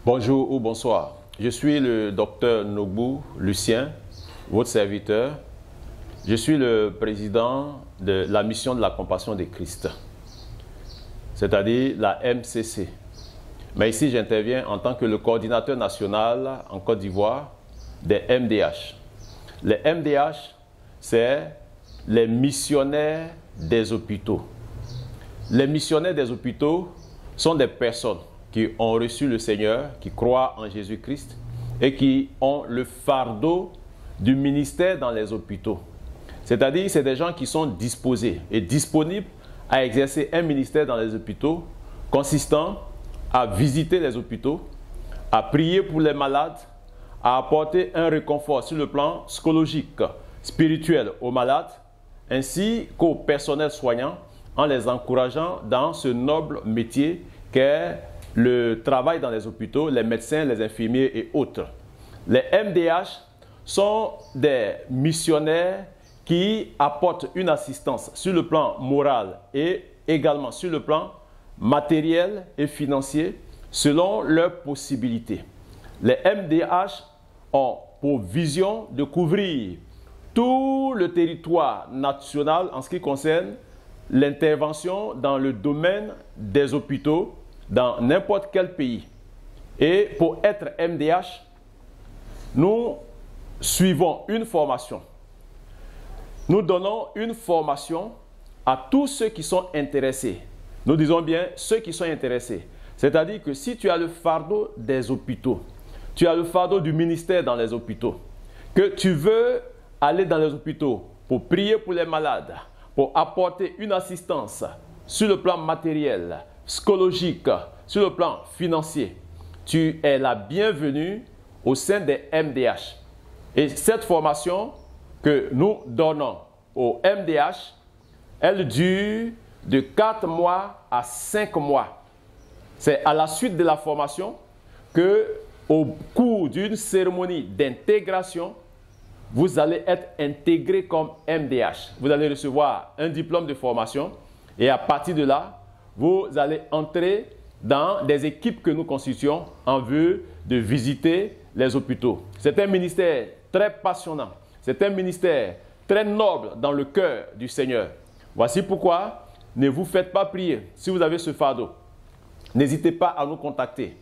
Bonjour ou bonsoir. Je suis le docteur Nogbou Lucien, votre serviteur. Je suis le président de la mission de la compassion de Christ, c'est-à-dire la MCC. Mais ici, j'interviens en tant que le coordinateur national en Côte d'Ivoire des MDH. Les MDH, c'est les missionnaires des hôpitaux. Les missionnaires des hôpitaux sont des personnes qui ont reçu le Seigneur, qui croient en Jésus-Christ et qui ont le fardeau du ministère dans les hôpitaux. C'est-à-dire, c'est des gens qui sont disposés et disponibles à exercer un ministère dans les hôpitaux consistant à visiter les hôpitaux, à prier pour les malades, à apporter un réconfort sur le plan psychologique, spirituel aux malades, ainsi qu'au personnel soignant, en les encourageant dans ce noble métier qu'est le travail dans les hôpitaux, les médecins, les infirmiers et autres. Les MDH sont des missionnaires qui apportent une assistance sur le plan moral et également sur le plan matériel et financier selon leurs possibilités. Les MDH ont pour vision de couvrir tout le territoire national en ce qui concerne l'intervention dans le domaine des hôpitaux dans n'importe quel pays. Et pour être MDH, nous suivons une formation. Nous donnons une formation à tous ceux qui sont intéressés. Nous disons bien ceux qui sont intéressés. C'est-à-dire que si tu as le fardeau des hôpitaux, tu as le fardeau du ministère dans les hôpitaux, que tu veux aller dans les hôpitaux pour prier pour les malades, pour apporter une assistance sur le plan matériel, psychologique, sur le plan financier, tu es la bienvenue au sein des MDH. Et cette formation que nous donnons aux MDH, elle dure de 4 mois à 5 mois. C'est à la suite de la formation que, au cours d'une cérémonie d'intégration, vous allez être intégré comme MDH. Vous allez recevoir un diplôme de formation et à partir de là, vous allez entrer dans des équipes que nous constituons en vue de visiter les hôpitaux. C'est un ministère très passionnant. C'est un ministère très noble dans le cœur du Seigneur. Voici pourquoi ne vous faites pas prier. Si vous avez ce fardeau, n'hésitez pas à nous contacter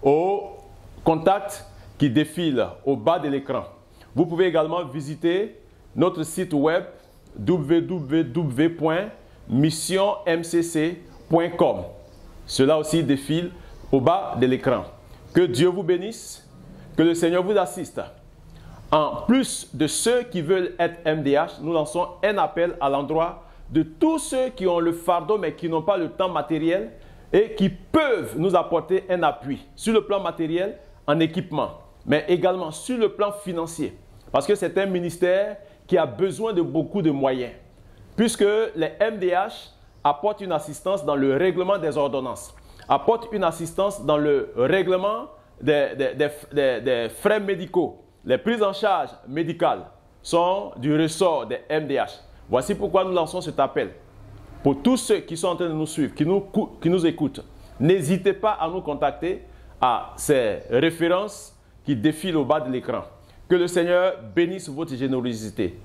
au contact qui défile au bas de l'écran. Vous pouvez également visiter notre site web www.missionmcc.com. Cela aussi défile au bas de l'écran. Que Dieu vous bénisse, que le Seigneur vous assiste. En plus de ceux qui veulent être MDH, nous lançons un appel à l'endroit de tous ceux qui ont le fardeau mais qui n'ont pas le temps matériel et qui peuvent nous apporter un appui sur le plan matériel en équipement, mais également sur le plan financier. Parce que c'est un ministère qui a besoin de beaucoup de moyens. Puisque les MDH apportent une assistance dans le règlement des ordonnances, apportent une assistance dans le règlement des frais médicaux. Les prises en charge médicales sont du ressort des MDH. Voici pourquoi nous lançons cet appel. Pour tous ceux qui sont en train de nous suivre, qui nous écoutent, n'hésitez pas à nous contacter à ces références qui défilent au bas de l'écran. Que le Seigneur bénisse votre générosité.